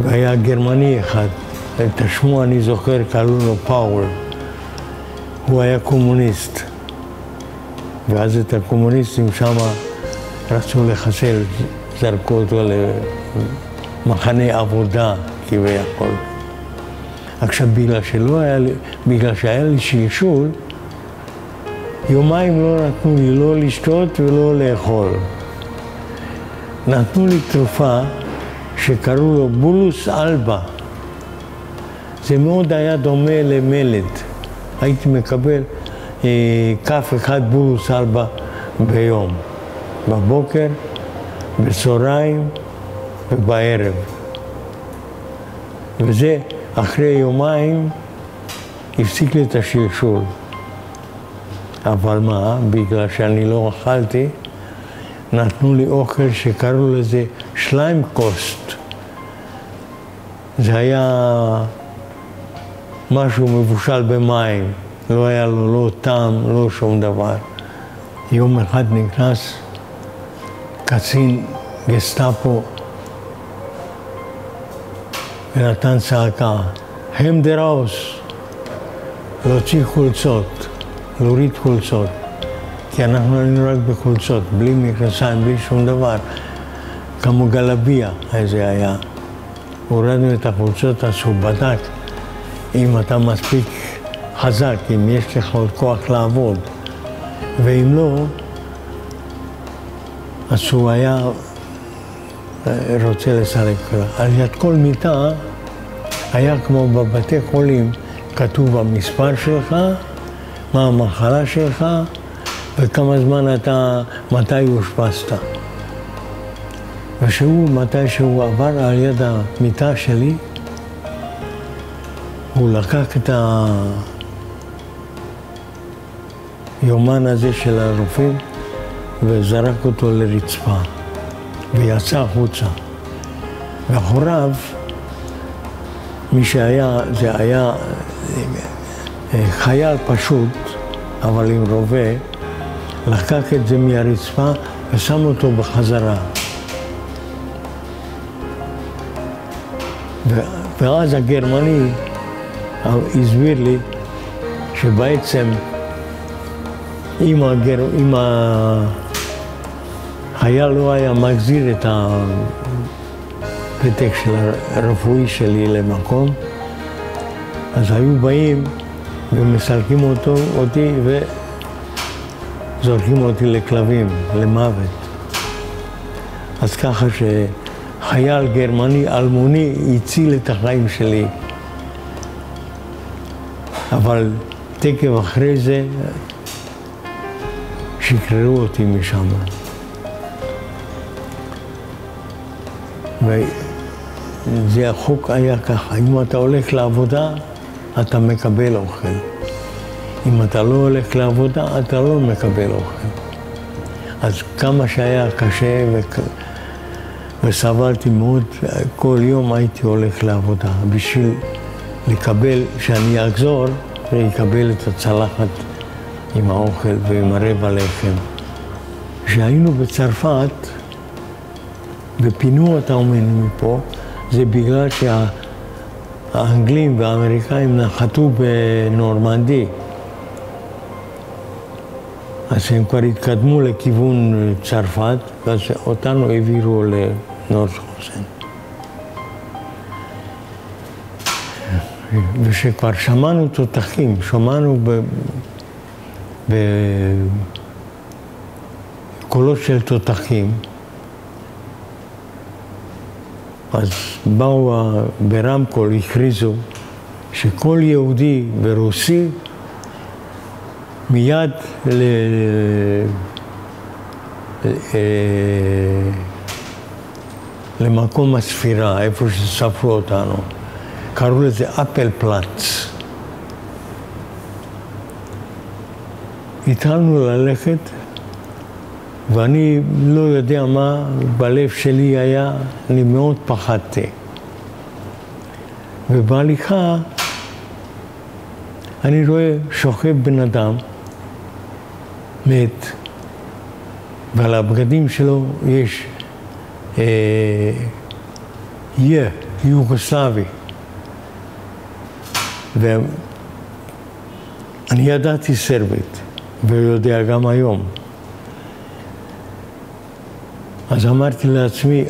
Speaker 1: והיה גרמני אחד. את השמו אני זוכר, קראו לו פאול. הוא היה קומוניסט. ואז את הקומוניסטים שם רצו לחסל, זרקו אותו למחנה עבודה כביכול. עכשיו, בגלל שהיה לי שלשול, יומיים לא נתנו לי לא לשתות ולא לאכול. נתנו לי תרופה שקראו לו בולוס אלבה. זה מאוד היה דומה למלד. הייתי מקבל כף אחד בולוס אלבה ביום. בבוקר, בצהריים ובערב. וזה אחרי יומיים הפסיק לי את השלשול. אבל מה, בגלל שאני לא אכלתי, נתנו לי אוכל שקראו לזה שליימקוסט. זה היה משהו מבושל במים, לא היה לו לא טעם, לא שום דבר. יום אחד נכנס קצין גסטאפו ונתן צעקה, המדראוס, להוציא חולצות. להוריד חולצות, כי אנחנו היינו רק בחולצות, בלי מכנסיים, בלי שום דבר, כמו גלביה, איזה היה. הורדנו את החולצות, אז הוא בדק אם אתה מספיק חזק, אם יש לך עוד כוח לעבוד, ואם לא, אז הוא היה רוצה לסלק. על יד כל מיטה היה כמו בבתי חולים, כתוב המספר שלך, מה המחלה שלך, וכמה זמן מתי אושפזת. מתי שהוא עבר על יד המיטה שלי, הוא לקח את היומן הזה של הרופאים וזרק אותו לרצפה, ויצא החוצה. ואחוריו, מי שהיה, זה היה חייל פשוט, אבל עם רובה, לקח את זה מהרצפה ושם אותו בחזרה. ואז הגרמני הסביר לי שבעצם אם החייל לא היה מחזיר את הפתק של הרפואי שלי למקום, אז היו באים ומסלקים אותי וזורקים אותי לכלבים, למוות. אז ככה שחייל גרמני אלמוני הציל את החיים שלי. אבל תקף אחרי זה שחררו אותי משם. וזה החוק היה ככה, אם אתה הולך לעבודה, אתה מקבל אוכל. אם אתה לא הולך לעבודה, אתה לא מקבל אוכל. אז כמה שהיה קשה וסבלתי מאוד, כל יום הייתי הולך לעבודה בשביל לקבל, שאני אחזור ויקבל את הצלחת עם האוכל ועם הרבע לחם. כשהיינו בצרפת ופינו את האומנים מפה, זה בגלל שהאנגלים והאמריקאים נחתו בנורמנדי. אז הם כבר התקדמו לכיוון צרפת, ואז אותנו העבירו לנורדהאוזן. ושכבר שמענו תותחים, שמענו בקולות של תותחים, אז באו ברמקול, הכריזו שכל יהודי ברוסי מיד למקום הספירה, איפה שספרו אותנו. קראו לזה אפל פלאץ. התחלנו ללכת, ואני לא יודע מה בלב שלי היה, אני מאוד פחדתי. ובהליכה אני רואה שוכב בן אדם, מת, ועל הבגדים שלו יש יוגוסלבי. ואני ידעתי סרבית, ויודע גם היום. אז אמרתי לעצמי,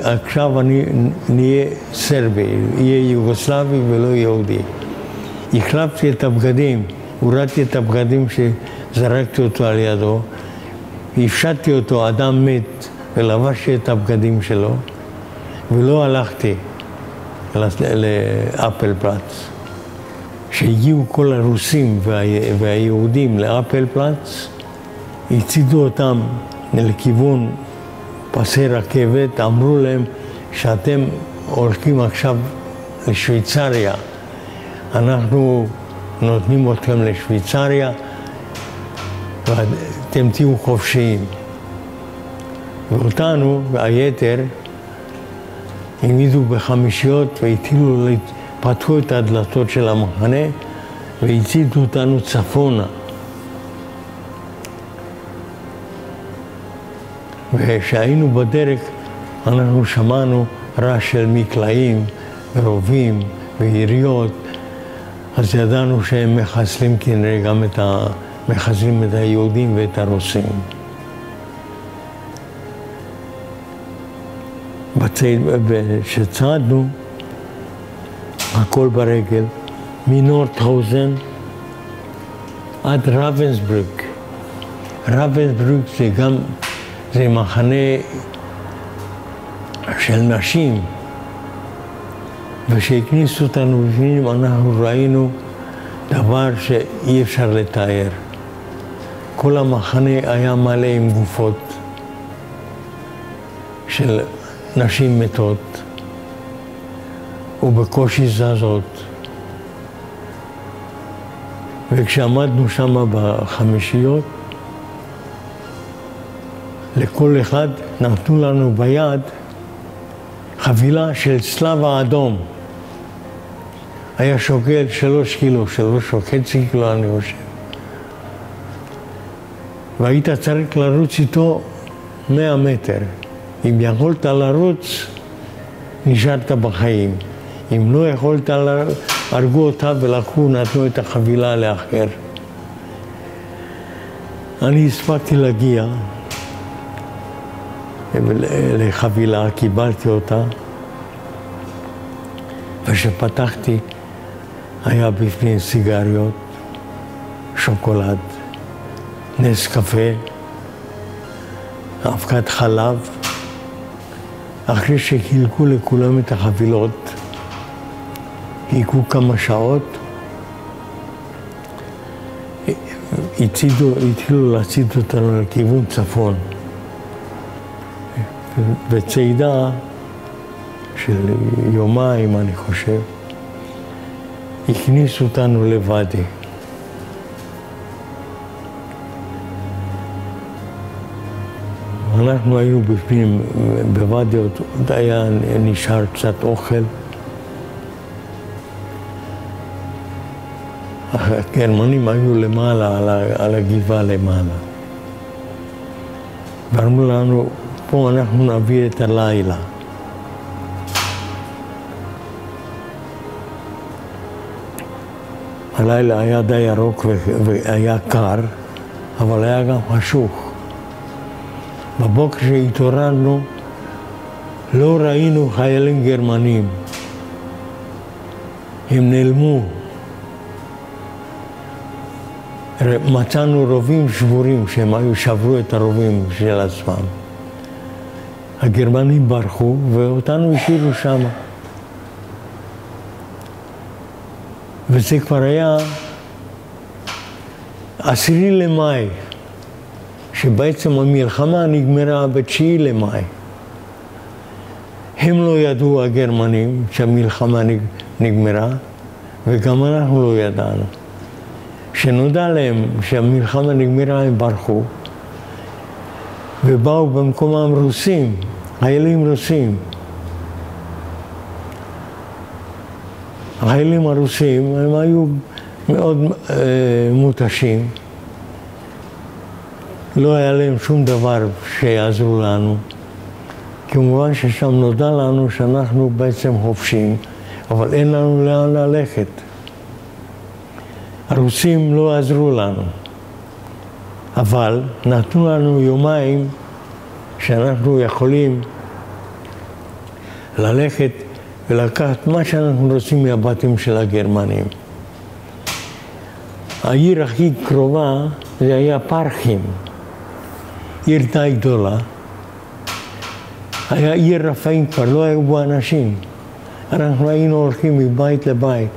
Speaker 1: עכשיו אני נהיה סרבי, יהיה יוגוסלבי ולא יהודי. החלפתי את הבגדים, הורדתי את הבגדים שזרקתי אותו על ידו, הפשטתי אותו, אדם מת, ולבשתי את הבגדים שלו, ולא הלכתי לאפל פלאץ. כשהגיעו כל הרוסים והיהודים לאפל פלאץ, הצידו אותם לכיוון פסי רכבת, אמרו להם שאתם הולכים עכשיו לשוויצריה, אנחנו נותנים אתכם לשוויצריה ואתם תהיו חופשיים. ואותנו, היתר, העמידו בחמישיות והתחילו, פתחו את הדלתות של המחנה והצידו אותנו צפונה. וכשהיינו בדרך, אנחנו שמענו רעש של מקלעים, רובים ויריות, אז ידענו שהם מחסלים כנראה גם מחסלים את היהודים ואת הרוסים. כשצעדנו, הכל ברגל, מנורדהאוזן עד ravensbrück. ravensbrück זה מחנה של נשים, וכשהכניסו אותנו בפנים, אנחנו ראינו דבר שאי אפשר לתאר. כל המחנה היה מלא עם גופות של נשים מתות, ובקושי זזות. וכשעמדנו שם בחמישיות, לכל אחד נתנו לנו ביד חבילה של צלב האדום. היה שוקל 3 קילו, 3.5 קילו אני חושב. והיית צריך לרוץ איתו 100 מטר. אם יכולת לרוץ, נשארת בחיים. אם לא יכולת, הרגו אותה ולקחו, נתנו את החבילה לאחר. אני הספקתי להגיע לחבילה, קיבלתי אותה, וכשפתחתי היה בפנים סיגריות, שוקולד, נס קפה, אבקת חלב. אחרי שחילקו לכולם את החבילות, חיכו כמה שעות, התחילו להציד אותנו לכיוון צפון. בצעידה של יומיים, אני חושב, הכניסו אותנו לוואדי. אנחנו היינו בפנים, בוואדי עוד היה נשאר קצת אוכל. הגרמנים היו למעלה, על הגבעה למעלה. ואמרו לנו, פה אנחנו נביא את הלילה. הלילה היה די ירוק והיה קר, אבל היה גם חשוך. בבוקר שהתעוררנו, לא ראינו חיילים גרמנים. הם נעלמו. מצאנו רובים שבורים, שהם שברו את הרובים של עצמם. הגרמנים ברחו ואותנו השאירו שם. וזה כבר היה 10 למאי, שבעצם המלחמה נגמרה ב9 למאי. הם לא ידעו, הגרמנים, שהמלחמה נגמרה, וגם אנחנו לא ידענו. כשנודע להם שהמלחמה נגמרה, הם ברחו, ובאו במקומם רוסים, חיילים רוסים. החיילים הרוסים הם היו מאוד מותשים. לא היה להם שום דבר שיעזרו לנו. כמובן ששם נודע לנו שאנחנו בעצם חופשים, אבל אין לנו לאן ללכת. הרוסים לא עזרו לנו, אבל נתנו לנו יומיים שאנחנו יכולים ללכת ולקחת מה שאנחנו רוצים מהבתים של הגרמנים. העיר הכי קרובה זה היה פרחים, עיר די גדולה. היה עיר רפאים, כבר לא היו בו אנשים. אנחנו היינו הולכים מבית לבית.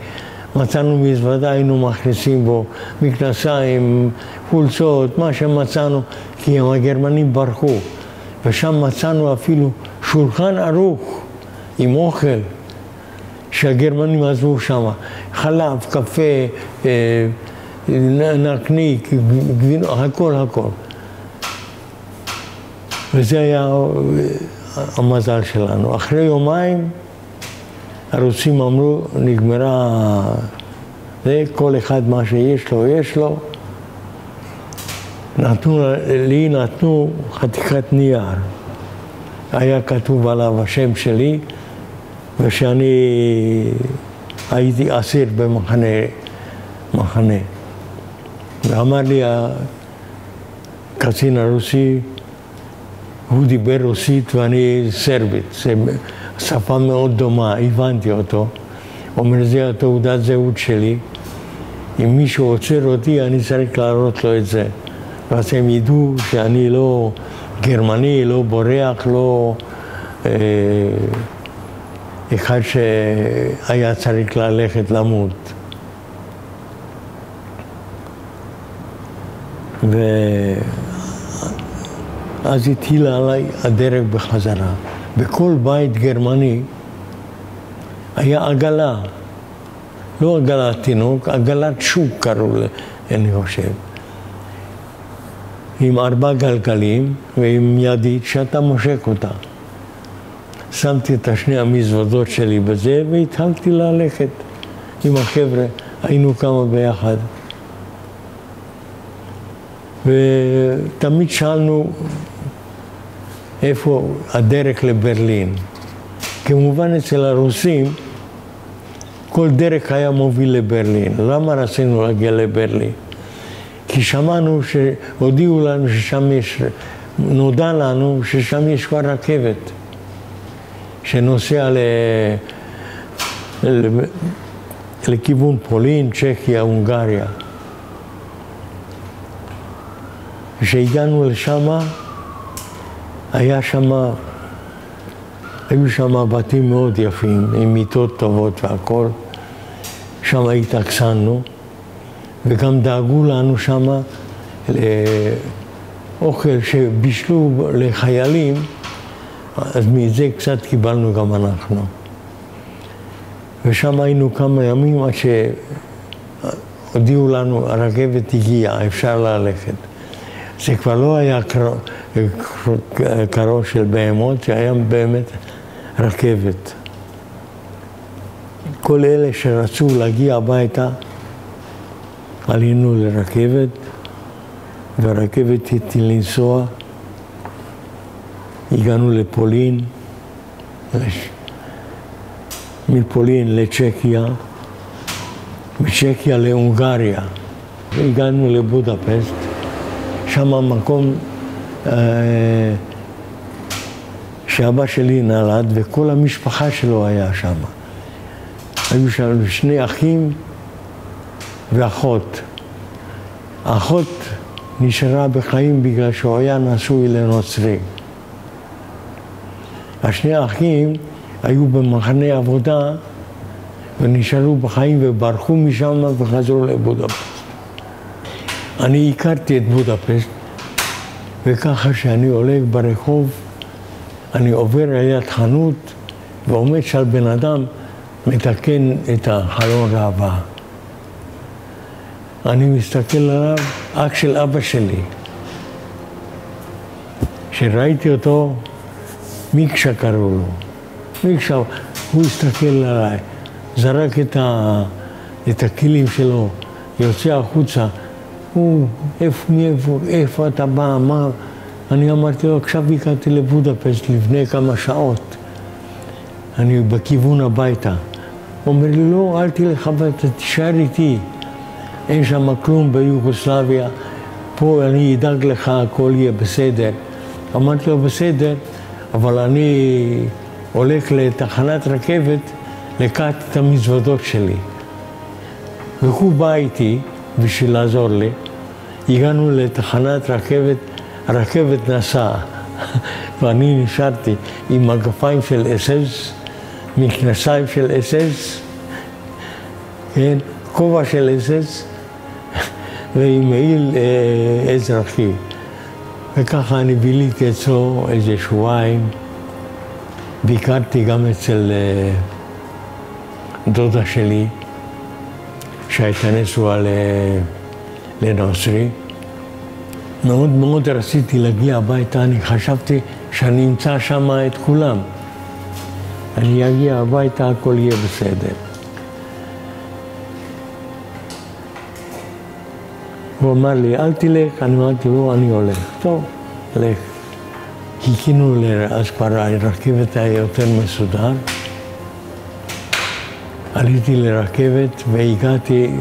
Speaker 1: מצאנו מזוודה, היינו מכניסים בו מכנסיים, חולצות, מה שמצאנו, כי הגרמנים ברחו. ושם מצאנו אפילו שולחן ערוך עם אוכל שהגרמנים עזבו שם. חלב, קפה, נקניק, הכל. וזה היה המזל שלנו. אחרי יומיים הרוסים אמרו, נגמרה, זה כל אחד מה שיש לו, יש לו. נתנו חתיכת נייר. היה כתוב עליו השם שלי, ושאני הייתי אסיר במחנה. ואמר לי הקצין הרוסי, הוא דיבר רוסית ואני סרבית. שפה מאוד דומה, הבנתי אותו. אומר, זה התעודת זהות שלי. אם מישהו עוצר אותי, אני צריך להראות לו את זה. ואז הם ידעו שאני לא גרמני, לא בורח, לא אחד שהיה צריך ללכת למות. ואז התחילה עליי הדרך בחזרה. בכל בית גרמני היה עגלה, לא עגלת תינוק, עגלת שוק קראו לה, אני חושב. עם 4 גלגלים ועם ידית שאתה מושק אותה. שמתי את 2 המזוודות שלי בזה והתחלתי ללכת עם החבר'ה, היינו כמה ביחד. ותמיד שאלנו איפה הדרך לברלין. כמובן אצל הרוסים כל דרך היה מוביל לברלין. למה רצינו להגיע לברלין? כי שמענו שהודיעו לנו ששם יש, נודע לנו ששם יש כבר רכבת שנוסע לכיוון פולין, צ'כיה, הונגריה. כשהגענו לשם, היו שם בתים מאוד יפים, עם מיטות טובות והכל. שם התאכסנו, וגם דאגו לנו שם לאוכל שבישלו לחיילים, אז מזה קצת קיבלנו גם אנחנו. ושם היינו כמה ימים עד שהודיעו לנו, הרכבת הגיעה, אפשר ללכת. זה כבר לא היה קרוב של בהמות, זה היה באמת רכבת. כל אלה שרצו להגיע הביתה, עלינו לרכבת, והרכבת התחילה לנסוע. הגענו לפולין, מפולין לצ'כיה, מצ'כיה להונגריה. הגענו לבודפשט, שם המקום שאבא שלי נולד וכל המשפחה שלו היה שם. היו שם 2 אחים ואחות. האחות נשארה בחיים בגלל שהוא היה נשוי לנוצרי. 2 האחים היו במחנה עבודה ונשארו בחיים וברחו משם וחזרו לבודפשט. אני הכרתי את בודפשט, וככה שאני הולך ברחוב, אני עובר ליד חנות ועומד שם בן אדם מתקן את החלון ראווה. אני מסתכל עליו, אח של אבא שלי. כשראיתי אותו, מיקשה קראו לו. מיקשה, הוא הסתכל עליי, זרק את הכלים שלו, יוצא החוצה. הוא, איפה אתה בא, מה? אני אמרתי לו, עכשיו הגעתי לבודפשט לפני כמה שעות. אני בכיוון הביתה. הוא אומר לי, לא, אל תלך הביתה, תישאר איתי. אין שם כלום ביוגוסלביה, פה אני אדאג לך, הכל יהיה בסדר. אמרתי לו, בסדר, אבל אני הולך לתחנת רכבת לקחת את המזוודות שלי. והוא בא איתי בשביל לעזור לי. הגענו לתחנת רכבת, הרכבת נסעה, ואני נשארתי עם מגפיים של אס-אס, מכנסיים של אס-אס, כן, כובע של אס-אס, ועם מעיל אזרחי. וככה אני ביליתי אצלו איזה שבועיים. ביקרתי גם אצל דודה שלי, שהייתה נשואה לנוצרי. מאוד מאוד רציתי להגיע הביתה, אני חשבתי שאני אמצא שם את כולם. אני אגיע הביתה, הכל יהיה בסדר. הוא אמר לי, אל תלך, אני אמרתי לו, אני הולך. טוב, לך. חיכינו, אז כבר הרכבת היה יותר מסודר. עליתי לרכבת והגעתי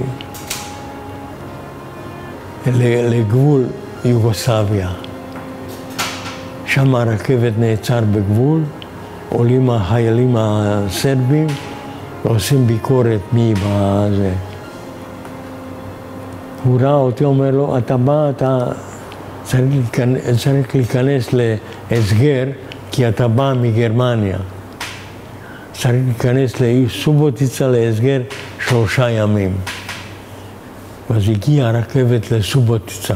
Speaker 1: לגבול יוגוסלביה. שם הרכבת נעצר בגבול, עולים החיילים הסרבים ועושים ביקורת מי בזה. הוא ראה אותי, אומר לו, אתה בא, אתה צריך להיכנס להסגר, כי אתה בא מגרמניה. צריך להיכנס לסובוטיצה להסגר 3 ימים. אז הגיעה הרכבת לסובוטיצה.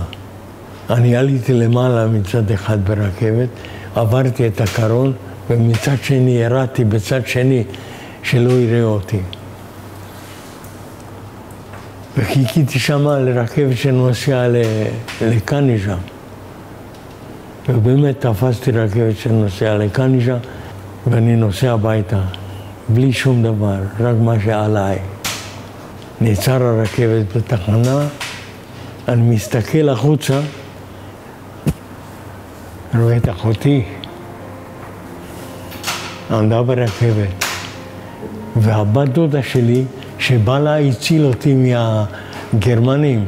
Speaker 1: אני עליתי למעלה מצד אחד ברכבת, עברתי את הקרון, ומצד שני ירדתי בצד שני שלא יראה אותי. וחיכיתי שמה לרכבת שנוסעה לקניז'ה. ובאמת תפסתי רכבת שנוסעה לקניז'ה, ואני נוסע הביתה, בלי שום דבר, רק מה שעליי. נעצר הרכבת בתחנה, אני מסתכל החוצה, רואה את אחותי, עמדה ברכבת, והבת דודה שלי, שבעלה הציל אותי מהגרמנים.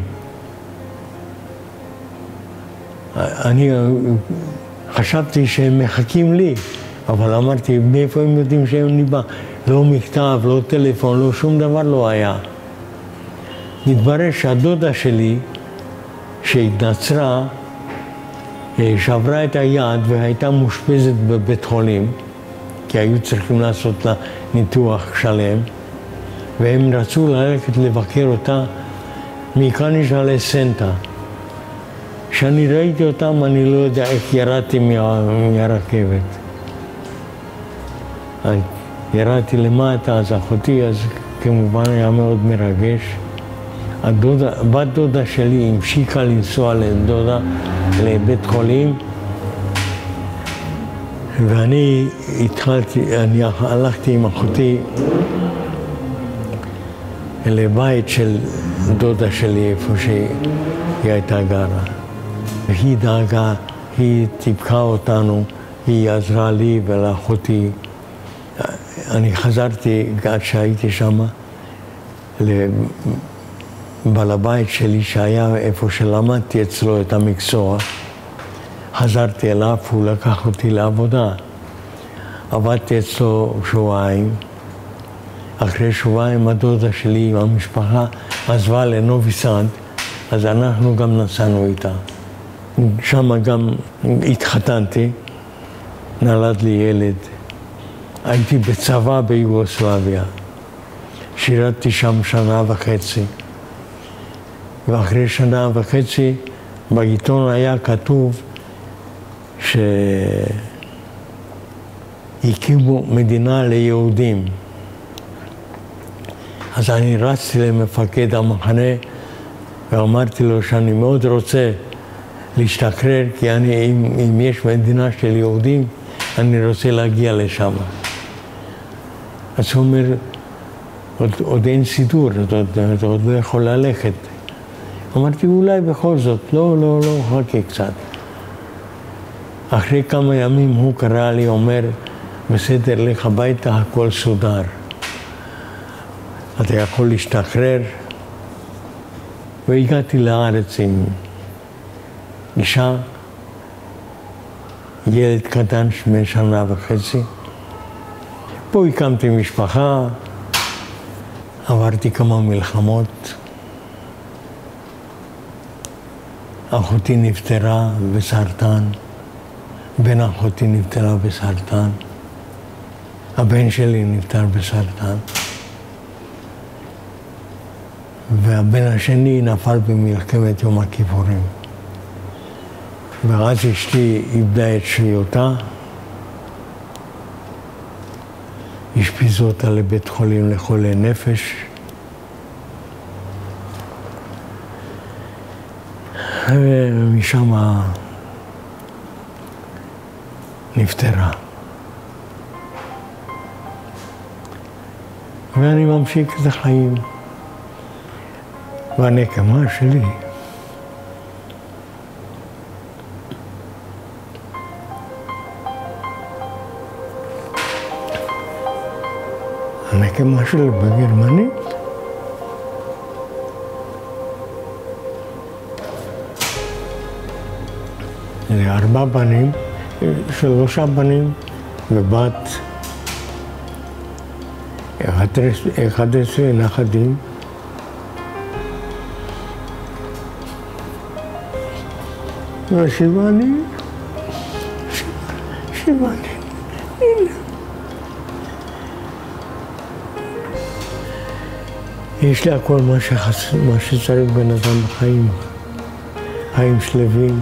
Speaker 1: אני חשבתי שהם מחכים לי, אבל אמרתי, מאיפה הם יודעים שאני בא? לא מכתב, לא טלפון, לא שום דבר לא היה. מתברר שהדודה שלי, שהתנצרה, שברה את היד והייתה מאושפזת בבית חולים, כי היו צריכים לעשות לה ניתוח שלם, והם רצו ללכת לבקר אותה מקניז'ה לסנטה. כשאני ראיתי אותם, אני לא יודע איך ירדתי מהרכבת. ירדתי למטה, אז אחותי, אז כמובן היה מאוד מרגש. בת דודה שלי המשיכה לנסוע לבית חולים, ואני הלכתי עם אחותי לבית של דודה שלי, איפה שהיא הייתה גרה. והיא דאגה, היא טיפחה אותנו, היא עזרה לי ולאחותי. אני חזרתי, עד שהייתי שם, לבעל הבית שלי, שהיה איפה שלמדתי אצלו את המקצוע. חזרתי אליו, הוא לקח אותי לעבודה. עבדתי אצלו שבועיים. אחרי שבועיים הדודה שלי עם המשפחה עזבה לנובי סאד, אז אנחנו גם נסענו איתה. שם גם התחתנתי, נולד לי ילד. הייתי בצבא ביוגוסלביה. שירתתי שם 1.5 שנה. ואחרי 1.5 שנה בעיתון היה כתוב שהקימו מדינה ליהודים. אז אני רצתי למפקד המחנה ואמרתי לו שאני מאוד רוצה להשתחרר, כי אם יש מדינה של יהודים, אני רוצה להגיע לשם. אז הוא אומר, עוד אין סידור, אתה עוד לא יכול ללכת. אמרתי, אולי בכל זאת, לא, חכה קצת. אחרי כמה ימים הוא קרא לי, אומר, בסדר, לך הביתה, הכל סודר. אתה יכול להשתחרר. והגעתי לארץ עם אישה, ילד קטן 1.5 שנה. פה הקמתי משפחה, עברתי כמה מלחמות. אחותי נפטרה בסרטן, בן אחותי נפטרה בסרטן, הבן שלי נפטר בסרטן, והבן השני נפל במלחמת יום הכיפורים. ואז אשתי איבדה את שריותה, השפיזו אותה לבית חולים לחולי נפש, ומשם נפטרה. ואני ממשיך את החיים. והנקמה שלי הנקמה שלי בגרמנית זה 4 בנים, 3 בנים ובת, 11 נכדים. ושבענים, הנה. יש לי הכל מה שצריך בן אדם בחיים, חיים שלווים.